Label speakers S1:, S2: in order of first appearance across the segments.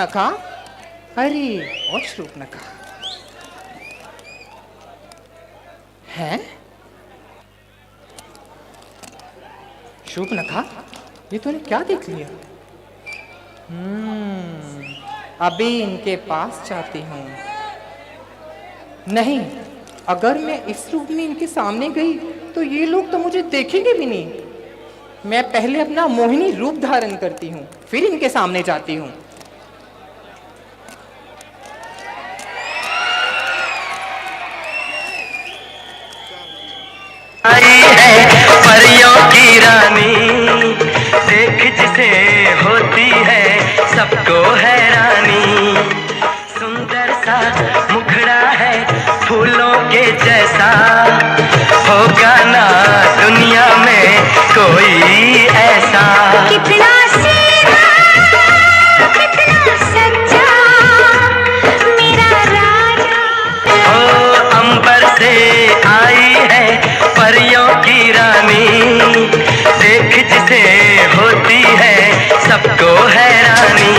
S1: शूर्पणखा, अरे और शूर्पणखा हैं? शूर्पणखा, ये तूने क्या देख लिया? अभी इनके पास जाती हूँ। नहीं, अगर मैं इस रूप में इनके सामने गई तो ये लोग तो मुझे देखेंगे भी नहीं। मैं पहले अपना मोहिनी रूप धारण करती हूँ, फिर इनके सामने जाती हूँ।
S2: आई है परियों की रानी, देख जिसे होती है सबको हैरानी। सुंदर सा मुखड़ा है फूलों के जैसा, होगा ना दुनिया में कोई ऐसा।
S3: कितना सीधा, कितना सच्चा, मेरा राजा।
S2: ओ अंबर से आई है परियों की रानी, देख जिसे होती है सबको हैरानी।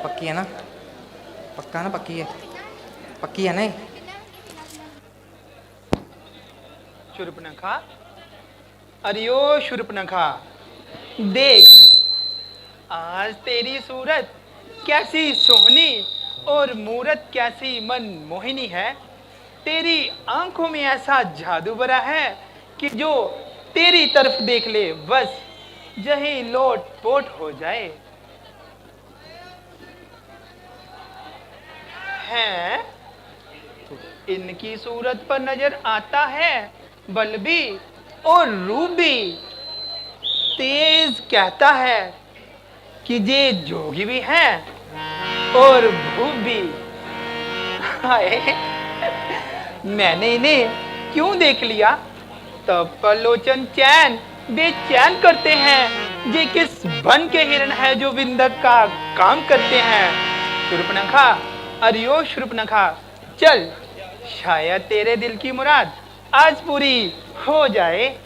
S1: पक्की है ना? पक्का ना? पक्की है? पक्की है ना?
S4: शूर्पणखा, अरे ओ शूर्पणखा, देख आज तेरी सूरत कैसी सोहनी और मूरत कैसी मनमोहिनी है। तेरी आंखों में ऐसा जादू भरा है कि जो तेरी तरफ देख ले बस यही लोट पोट हो जाए। हैं? इनकी सूरत पर नजर आता है बल भी और रूप भी तेज कहता है कि ये जोगी भी हैं और भूप भी। हाय, मैंने इन्हें क्यों देख लिया? तब पर लोचन चैन बेचैन करते हैं। ये किस बन के हिरण है जो विंदक का काम करते हैं। शूर्पणखा, अरे ओ शूर्पणखा, चल शायद तेरे दिल की मुराद आज पूरी हो जाए।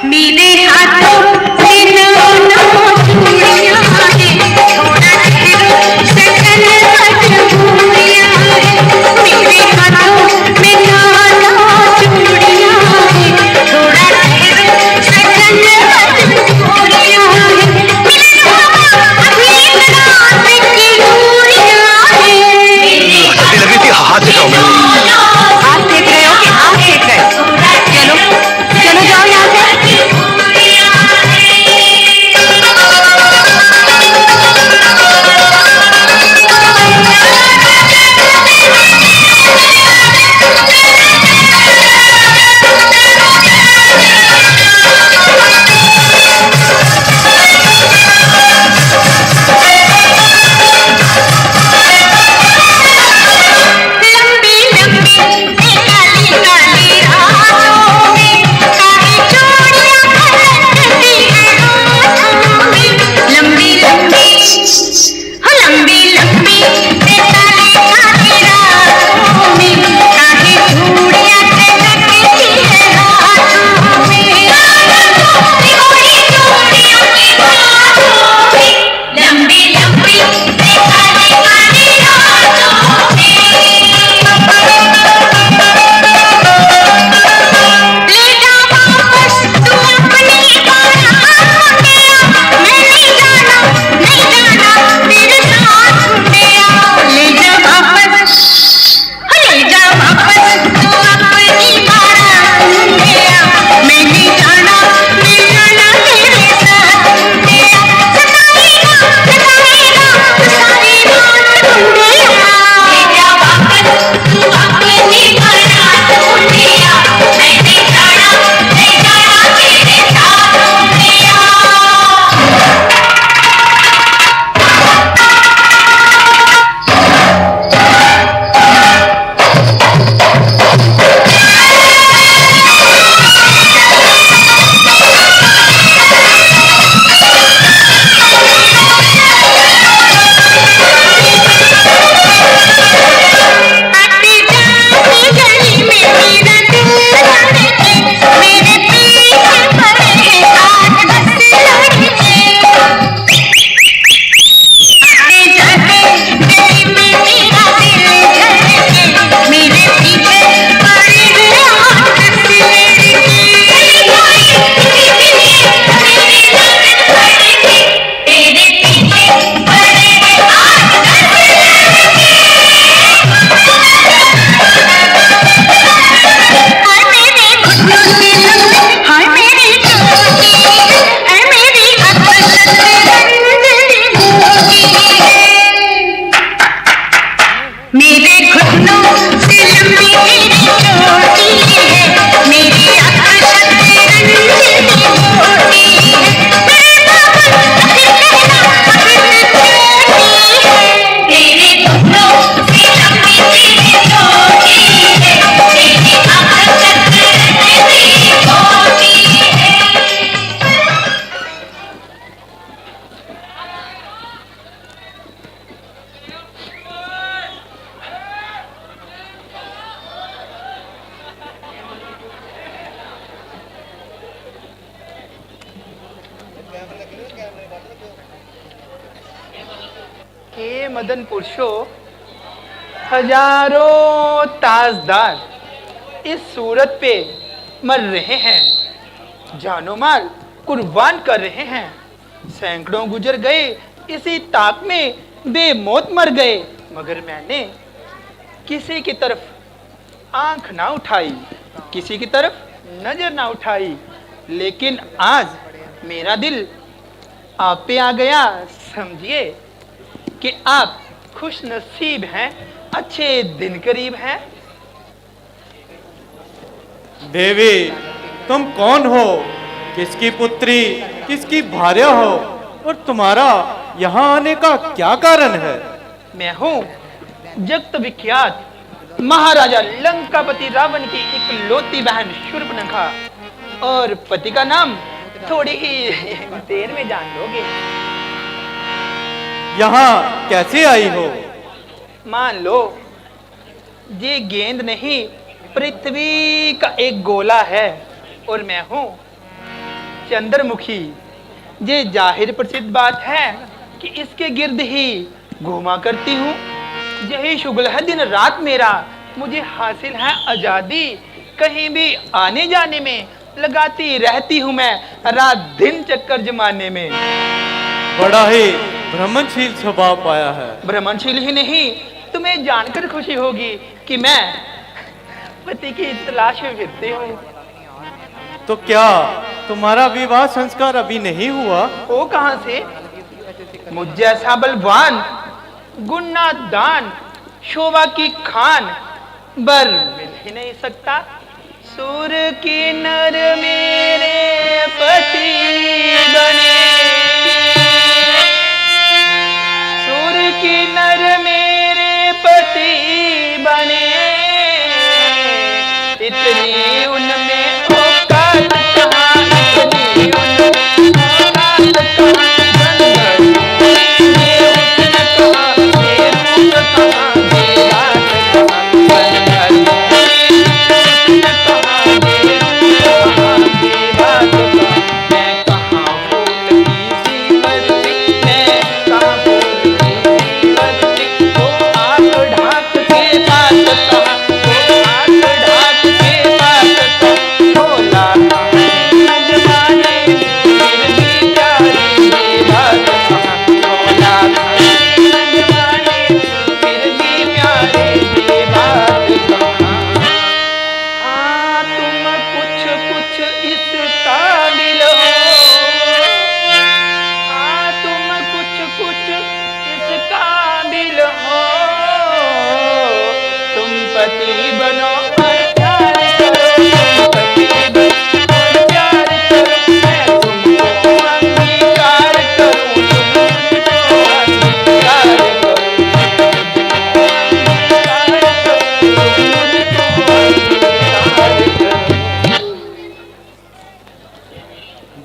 S3: मेरे हाथों से नैनो चूड़ियां हैं, थोड़ा ठहरो सकल मजबूरियां हैं। मेरे हाथों में नैनो चूड़ियां हैं, थोड़ा ठहरो
S4: हे मदन पुरुषों, हजारों ताजदार इस सूरत पे मर रहे हैं, जानो माल कुर्बान कर रहे हैं। सैकड़ों गुजर गए इसी ताक में, बेमौत मर गए, मगर मैंने किसी की तरफ आंख ना उठाई, किसी की तरफ नजर ना उठाई। लेकिन आज मेरा दिल आप पे आ गया। समझिए कि आप खुश नसीब हैं, अच्छे दिन करीब हैं।
S5: देवी, तुम कौन हो? किसकी पुत्री, किसकी भार्या हो? और तुम्हारा यहाँ आने का क्या कारण है?
S4: मैं हूँ जगत विख्यात महाराजा लंकापति रावण की इकलौती बहन शूर्पणखा, और पति का नाम थोड़ी ही देर में जान लोगे।
S5: यहाँ कैसे आई हो?
S4: मान लो ये गेंद नहीं, पृथ्वी का एक गोला है, और मैं हूँ चंद्रमुखी। ये जाहिर प्रसिद्ध बात है कि इसके गिर्द ही घूमा करती हूँ। यही शुगल है दिन रात मेरा, मुझे हासिल है आजादी। कहीं भी आने जाने में लगाती रहती हूँ मैं रात दिन चक्कर जमाने में।
S5: बड़ा ही भ्रमणशील स्वभाव पाया है।
S4: भ्रमणशील ही नहीं, तुम्हें जानकर खुशी होगी कि मैं पति की तलाश में फिरती हूँ।
S5: तो क्या तुम्हारा विवाह संस्कार अभी नहीं हुआ?
S4: वो कहाँ से? मुझ जैसा बलवान, गुन्ना दान, शोभा की खान बर मिल ही नहीं सकता। सुर की नर मेरे पति बने, सुर की नर मेरे पति बने, इतनी उनमें औकात कहाँ, इतनी उनमें औकात कहाँ।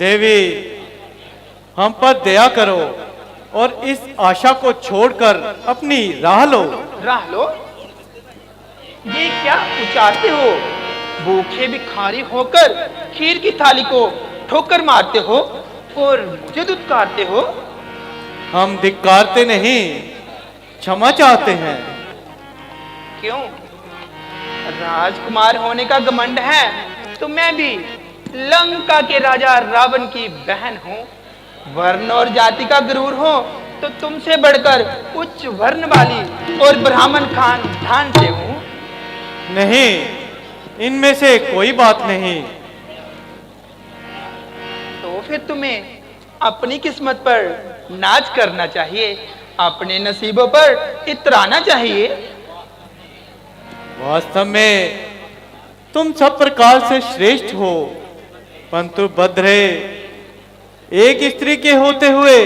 S5: देवी, हम पर दया करो और इस आशा को छोड़कर अपनी राह लो।
S4: राह लो? ये क्या उचारते हो? भूखे भिखारी होकर खीर की थाली को ठोकर मारते हो और मुझे दुत्कारते हो।
S5: हम धिक्कारते नहीं, क्षमा चाहते हैं।
S4: क्यों? राजकुमार होने का घमंड है तो मैं भी लंका के राजा रावण की बहन हूँ। वर्ण और जाति का गुरूर हो तो तुमसे बढ़कर उच्च वर्ण वाली और ब्राह्मण खानदान से हूँ।
S5: नहीं, इनमें से कोई बात नहीं।
S4: तो फिर तुम्हें अपनी किस्मत पर नाच करना चाहिए, अपने नसीबों पर इतराना चाहिए।
S5: वास्तव में तुम सब प्रकार से श्रेष्ठ हो, परंतु बद्रे, एक स्त्री के होते हुए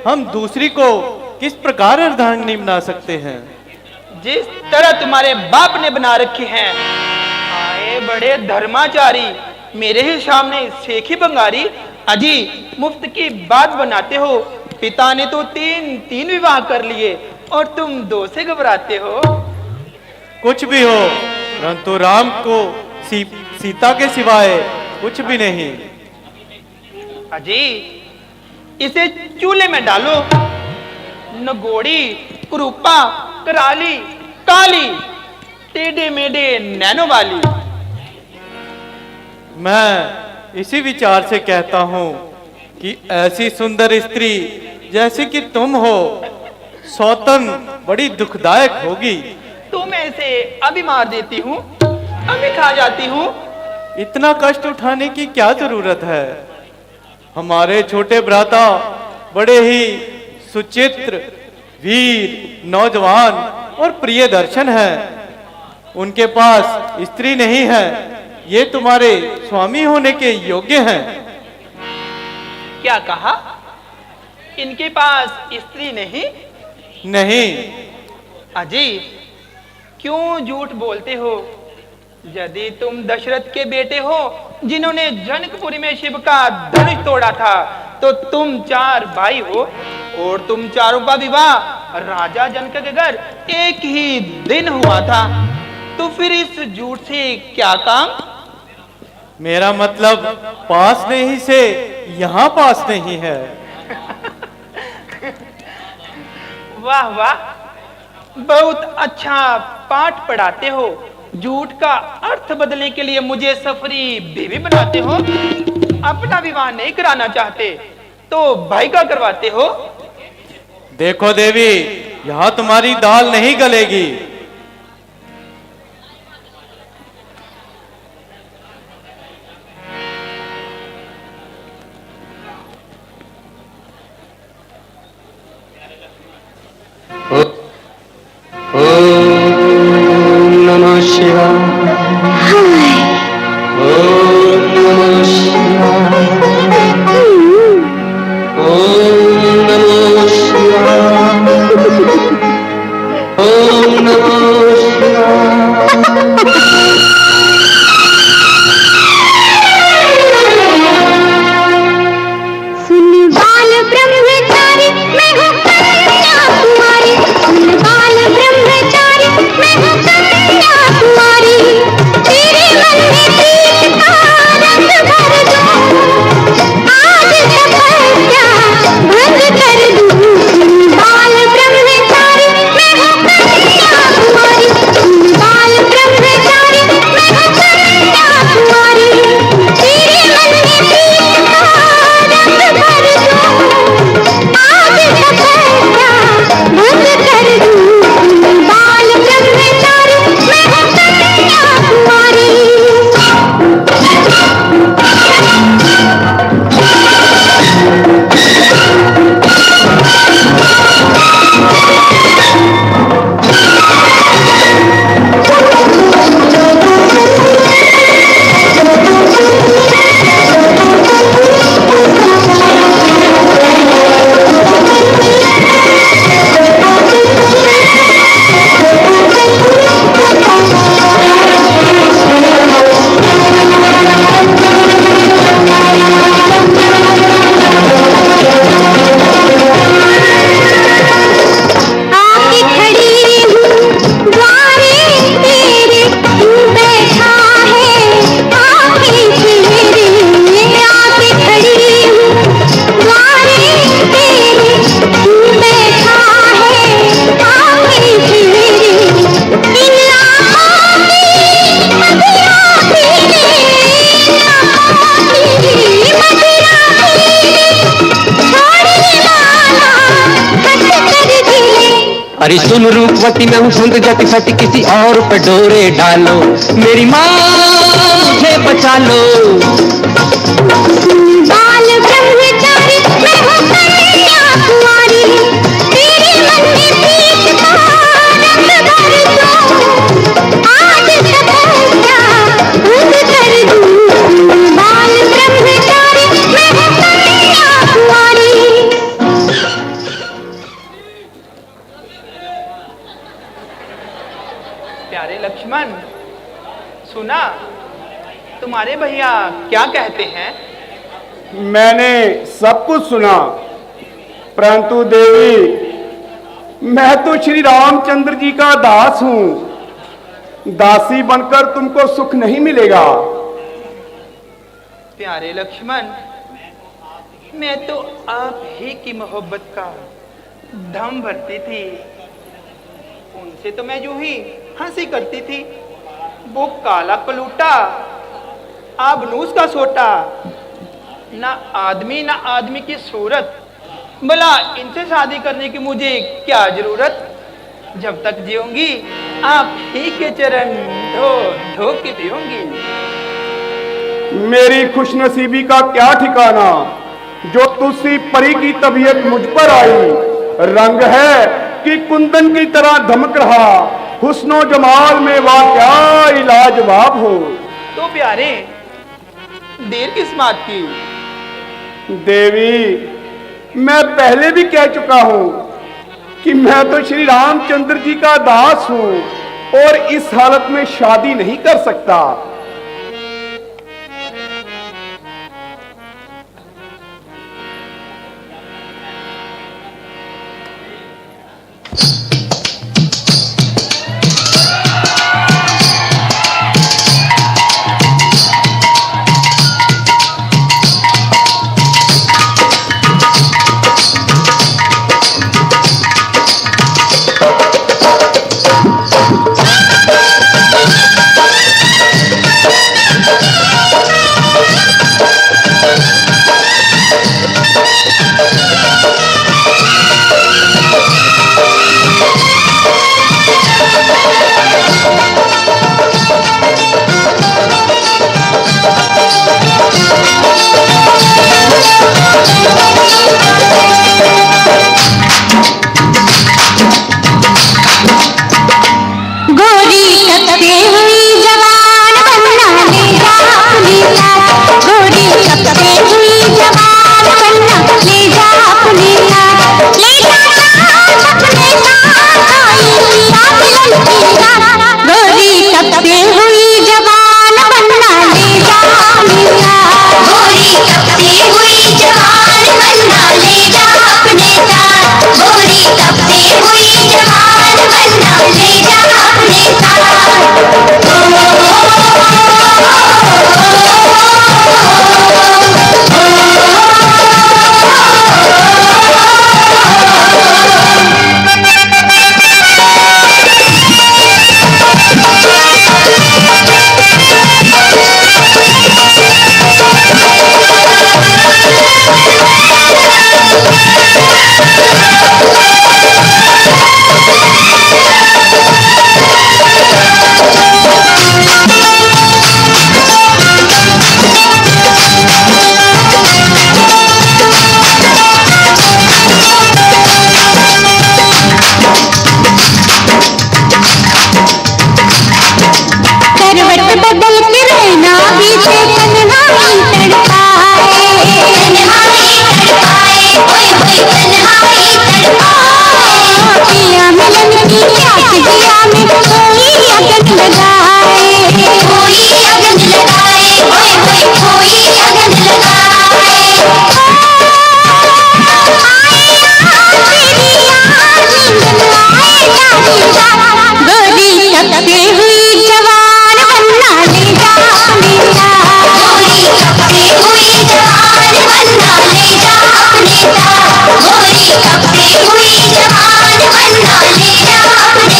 S5: हम दूसरी को किस प्रकार अर्धांगिनी बना सकते हैं?
S4: जिस तरह तुम्हारे बाप ने बना रखी हैं। आए बड़े धर्माचारी, मेरे ही सामने सेखी बंगारी, अजी मुफ्त की बात बनाते हो। पिता ने तो तीन विवाह कर लिए और तुम 2 से घबराते हो।
S5: कुछ भी हो, परंतु राम को सीता के सिवाय कुछ भी नहीं।
S4: अजी इसे चूल्हे में डालो, नगोड़ी कुरूपा, कराली, काली, टेढ़े मेढ़े नैनो वाली।
S5: मैं इसी विचार से कहता हूँ कि ऐसी सुंदर स्त्री जैसे कि तुम हो, सौतन बड़ी दुखदायक होगी।
S4: तो मैं इसे अभी मार देती हूँ, अभी खा जाती हूँ।
S5: इतना कष्ट उठाने की क्या जरूरत है? हमारे छोटे भ्राता बड़े ही सुचित्र, वीर, नौजवान और प्रिय दर्शन है। उनके पास स्त्री नहीं है, ये तुम्हारे स्वामी होने के योग्य हैं।
S4: क्या कहा? इनके पास स्त्री नहीं?
S5: नहीं।
S4: अजीब, क्यों झूठ बोलते हो? यदि तुम दशरथ के बेटे हो जिन्होंने जनकपुरी में शिव का धनुष तोड़ा था, तो तुम 4 भाई हो और तुम चारों का विवाह राजा जनक के घर एक ही दिन हुआ था। तो फिर इस झूठ से क्या काम?
S5: मेरा मतलब पास नहीं से यहाँ पास नहीं है।
S4: वाह वाह, बहुत अच्छा पाठ पढ़ाते हो। झूठ का अर्थ बदलने के लिए मुझे सफरी बीवी बनाते हो। अपना विवाह नहीं कराना चाहते तो भाई का करवाते हो।
S5: देखो देवी, यहाँ तुम्हारी दाल नहीं गलेगी।
S2: नमः शिवाय। ओम नमः शिवाय। ओम नमः शिवाय। ओम नमः शिवाय।
S3: सुन बाल ब्रह्मचारी मैं हूँ कन्याकुमारी, सुन बाल ब्रह्मचारी मैं हूँ कन्याकुमारी। तेरे मन में प्रीत का रंग भर दूं, आज तपस्या भंग कर दूं। सुन बाल ब्रह्मचारी मैं हूँ कन्याकुमारी, सुन बाल ब्रह्मचारी मैं हूँ कन्याकुमारी। तेरे मन में प्रीत का रंग भर दूं, आज तपस्या भंग कर दूं। सुन बाल ब्रह्मचारी मैं हूँ कन्याकुमारी। आके खड़ी हूँ द्वारे तेरे, तू बैठा है आके तेरे। आके खड़ी हूँ द्वारे तेरे, तू बैठा है आके तेरे। इन आँखों की मदिरा पीने, आँखों की मदिरा पीने, छोड़ने वाला हद कर दिए।
S2: अरे सुन रूपवती, मैं हूँ सुंदर जाति फटी, किसी और पे डोरे डालो, मेरी माँ मुझे बचा लो।
S3: सुन बाल ब्रह्मचारी मैं हूँ कन्याकुमारी। तेरे मन में प्रीत का रंग भर दूं, आज तपस्या भंग कर दूं। सुन बाल ब्रह्मचारी मैं हूँ कन्याकुमारी।
S4: प्यारे लक्ष्मण, सुना तुम्हारे भैया क्या कहते हैं?
S6: मैंने सब कुछ सुना, परंतु देवी, मैं तो श्री रामचंद्र जी का दास हूं। दासी बनकर तुमको सुख नहीं मिलेगा।
S4: प्यारे लक्ष्मण, मैं तो आप ही की मोहब्बत का दम भरती थी, उनसे तो मैं यूं ही हंसी करती थी। वो काला कलूटा, आबनूस का सोटा, ना आदमी की सूरत। भला इनसे शादी करने की मुझे क्या जरूरत? जब तक जीऊंगी आप ही के चरण धो धो के पीऊंगी।
S6: मेरी खुशनसीबी का क्या ठिकाना, जो तुलसी परी की तबीयत मुझ पर आई। रंग है कि कुंदन की तरह धमक रहा, हुस्नो जमाल में वाह क्या लाजवाब हो।
S4: तो प्यारे देर किस बात की?
S6: देवी, मैं पहले भी कह चुका हूं कि मैं तो श्री रामचंद्र जी का दास हूं और इस हालत में शादी नहीं कर सकता।
S3: अपनी हुई जवान बनना ले जा अपने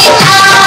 S3: साथ।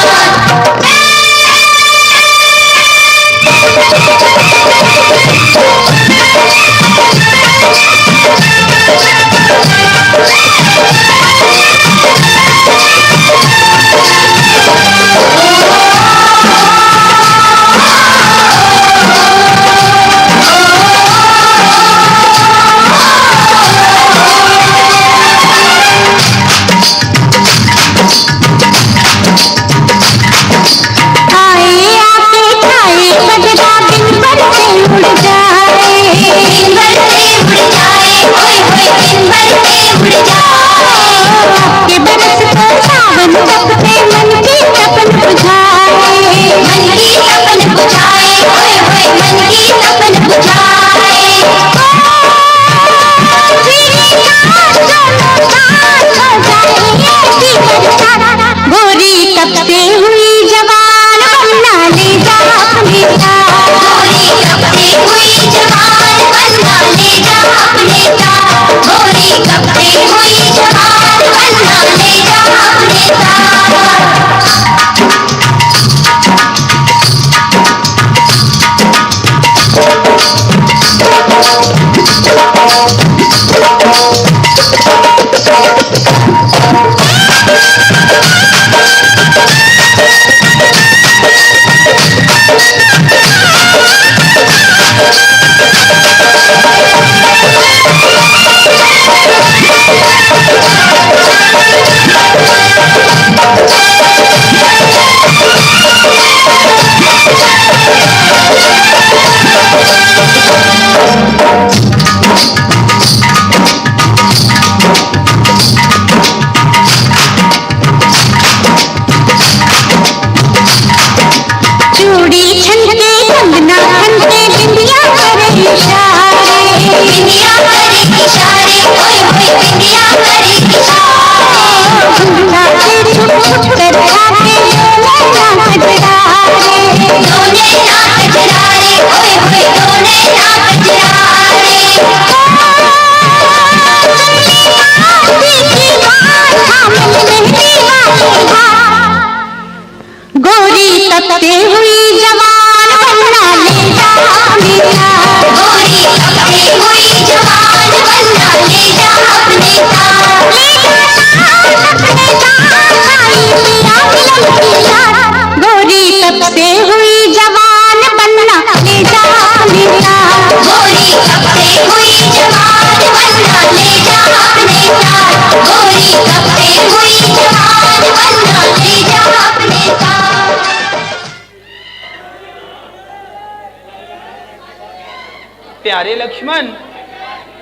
S4: अरे लक्ष्मण,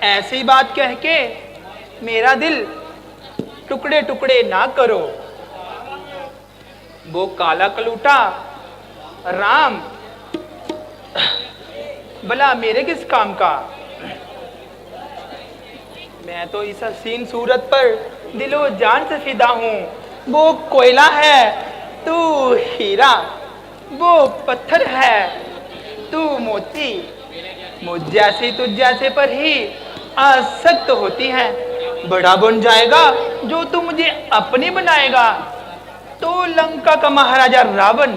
S4: ऐसी बात कह के मेरा दिल टुकड़े टुकड़े ना करो। वो काला कलूटा राम भला मेरे किस काम का? मैं तो इस हसीन सूरत पर दिलो जान से फिदा हूँ। वो कोयला है, तू हीरा, वो पत्थर है, तू मोती। मुझ जैसी तुझ जैसे पर ही आसक्त होती है। बड़ा बन जाएगा जो तू मुझे अपनी बनाएगा, तो लंका का महाराजा रावण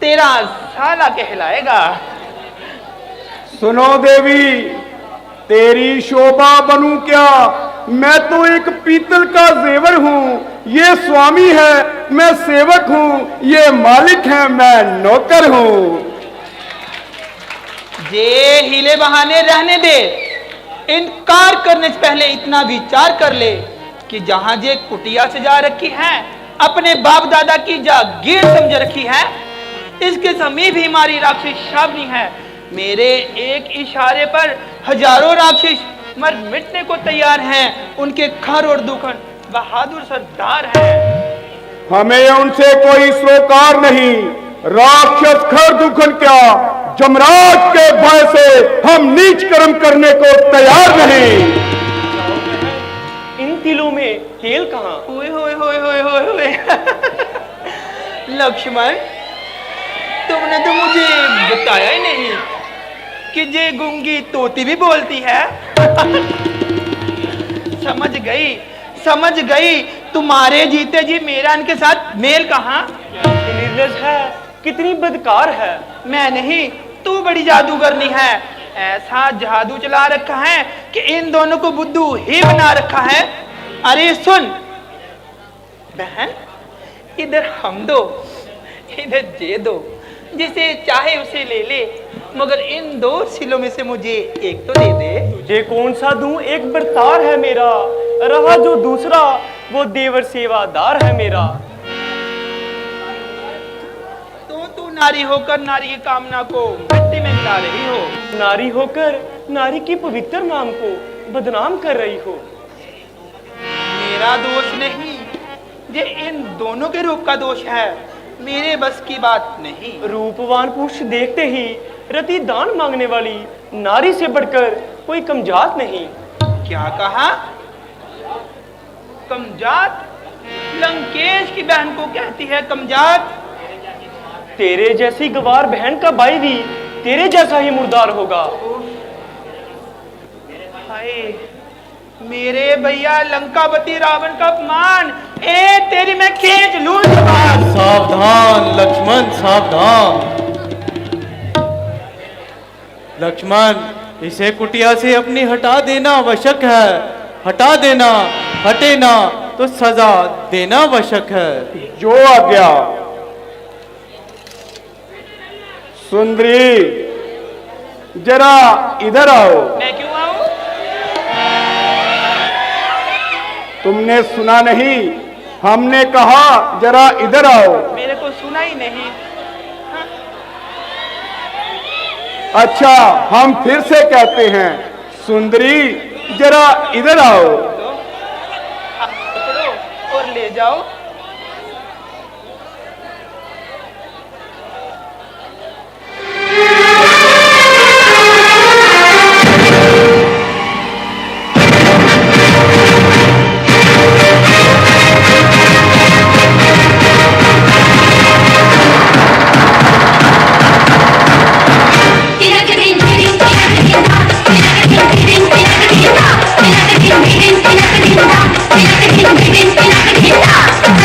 S4: तेरा साला कहलाएगा।
S6: सुनो देवी, तेरी शोभा बनूं क्या? मैं तो एक पीतल का जेवर हूँ। ये स्वामी है, मैं सेवक हूँ। ये मालिक है, मैं नौकर हूँ।
S4: ये हीले बहाने रहने दे। इनकार करने से पहले इतना विचार कर ले कि जहां जे कुटिया सजा रखी है, अपने बाप दादा की जागीर समझ रखी है, इसके समीप ही हमारी राक्षस छावनी है। मेरे एक इशारे पर हजारों राक्षस मर मिटने को तैयार हैं। उनके खर और दुखन बहादुर सरदार हैं।
S6: हमें उनसे कोई सरोकार नहीं। राक्षस खर दुखन क्या, जमराज के भय से हम नीच कर्म करने को तैयार नहीं।
S5: इन तिलों में हेल कहाँ?
S4: ओए होए होए होए होए होए। लक्ष्मण, तुमने तो मुझे बताया ही नहीं कि ये गूंगी तोती भी बोलती है। समझ गई। तुम्हारे जीते जी मेरा इनके साथ मेल कहाँ?
S5: निर्लज है, कितनी बदकार है।
S4: मैं नहीं, तू बड़ी जादूगरनी है। ऐसा जादू चला रखा है कि इन दोनों को बुद्धू ही बना रखा है। अरे सुन बहन, इधर हम दो, इधर ये दो, जिसे चाहे उसे ले ले, मगर इन दो सिलों में से मुझे एक तो दे दे।
S5: तुझे कौन सा दूं? एक बरतार है मेरा, रहा जो दूसरा वो देवर सेवादार है मेरा।
S4: तो तू नारी होकर नारी की कामना को मिट्टी में मिला रही हो।
S5: नारी होकर नारी की पवित्र नाम को बदनाम कर रही हो।
S4: मेरा दोष नहीं, ये इन दोनों के रूप का दोष है। मेरे बस की बात नहीं।
S5: रूपवान पुरुष देखते ही रति दान मांगने वाली नारी से बढ़कर कोई कमजात नहीं।
S4: क्या कहा? कमजात? लंकेश की बहन को कहती है कमजात?
S5: तेरे जैसी गवार बहन का भाई भी तेरे जैसा ही मुर्दार होगा।
S4: हाय, मेरे भैया लंकापति रावण का अपमान। ए तेरी मैं खींच लूं जबान।
S5: सावधान लक्ष्मण, सावधान। लक्ष्मण, इसे कुटिया से अपनी हटा देना आवश्यक है। हटा देना, हटे ना तो सजा देना आवश्यक है।
S6: जो आज्ञा। सुंदरी, जरा इधर आओ।
S4: मैं क्यों आऊं?
S6: तुमने सुना नहीं? हमने कहा जरा इधर आओ।
S4: मेरे को सुना ही नहीं।
S6: अच्छा, हम फिर से कहते हैं, सुंदरी जरा इधर आओ।
S4: तो पकड़ो और ले जाओ।
S3: Din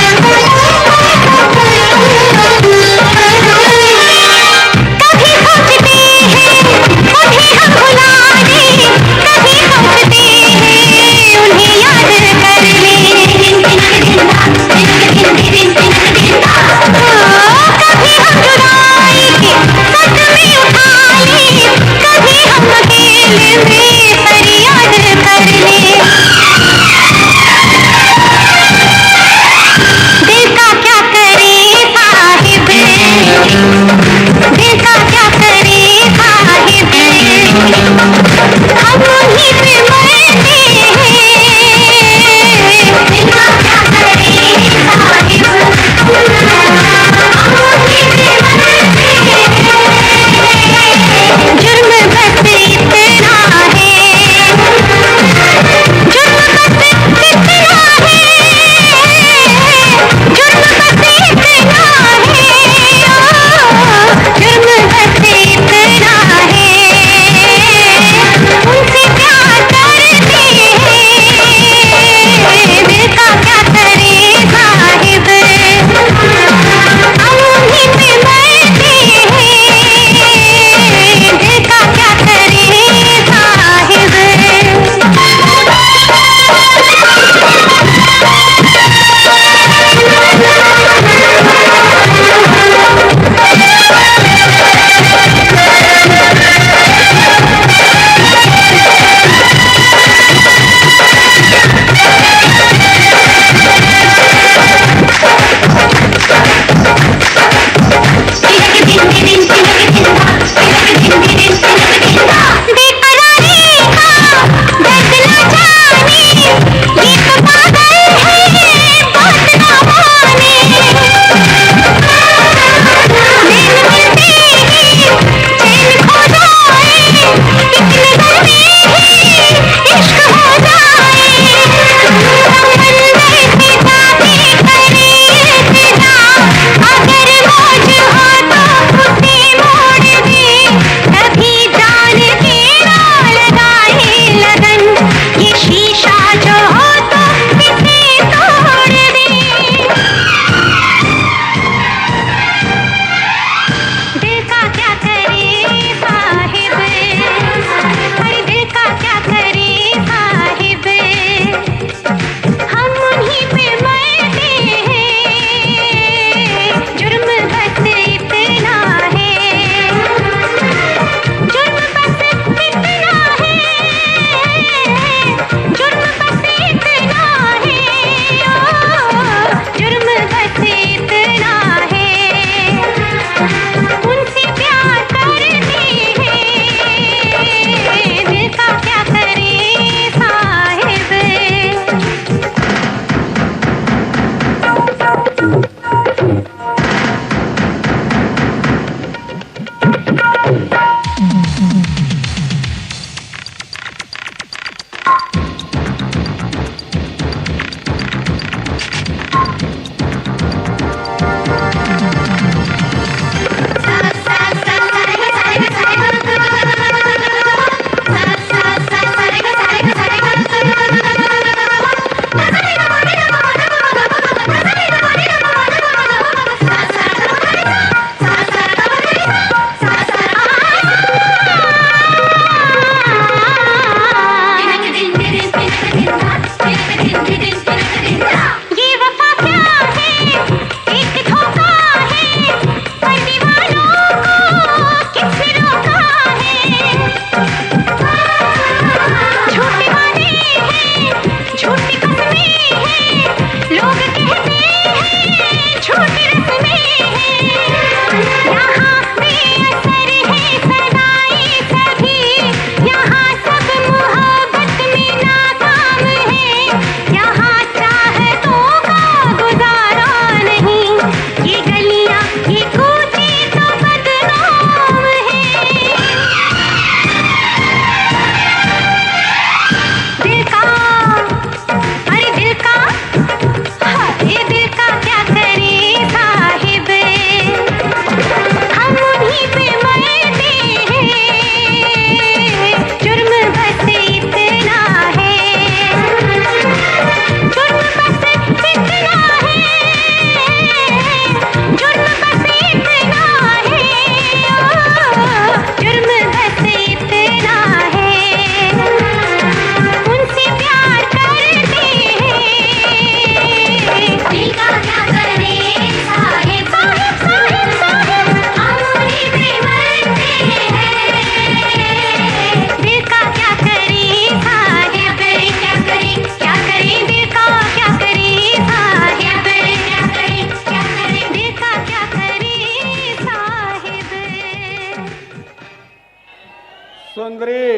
S6: सुंदरी,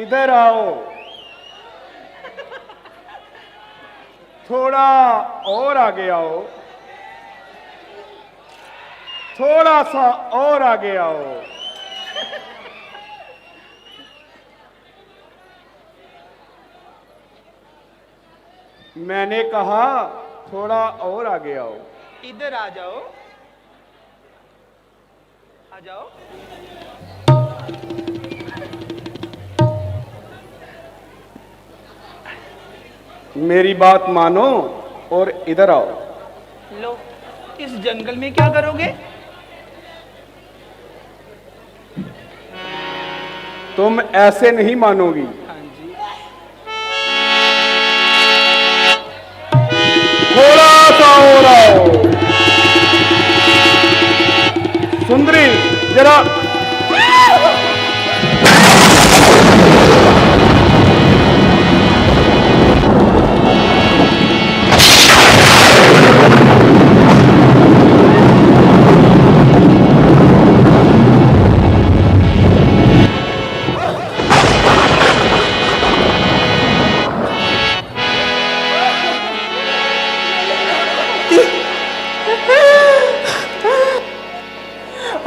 S6: इधर आओ। थोड़ा और आगे आओ, थोड़ा सा और आगे आओ। मैंने कहा थोड़ा और आगे आओ।
S4: इधर आ जाओ, आ जाओ।
S6: मेरी बात मानो और इधर आओ।
S4: लो, इस जंगल में क्या करोगे?
S6: तुम ऐसे नहीं मानोगी।
S4: हाँ जी।
S6: थोड़ा सा और आओ। सुंदरी, जरा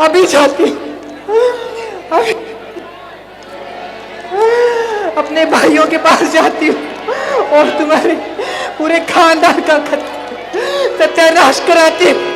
S1: अभी जाती हूँ, अभी अपने भाइयों के पास जाती हूँ और तुम्हारे पूरे खानदान का सत्यानाश कराती हूँ।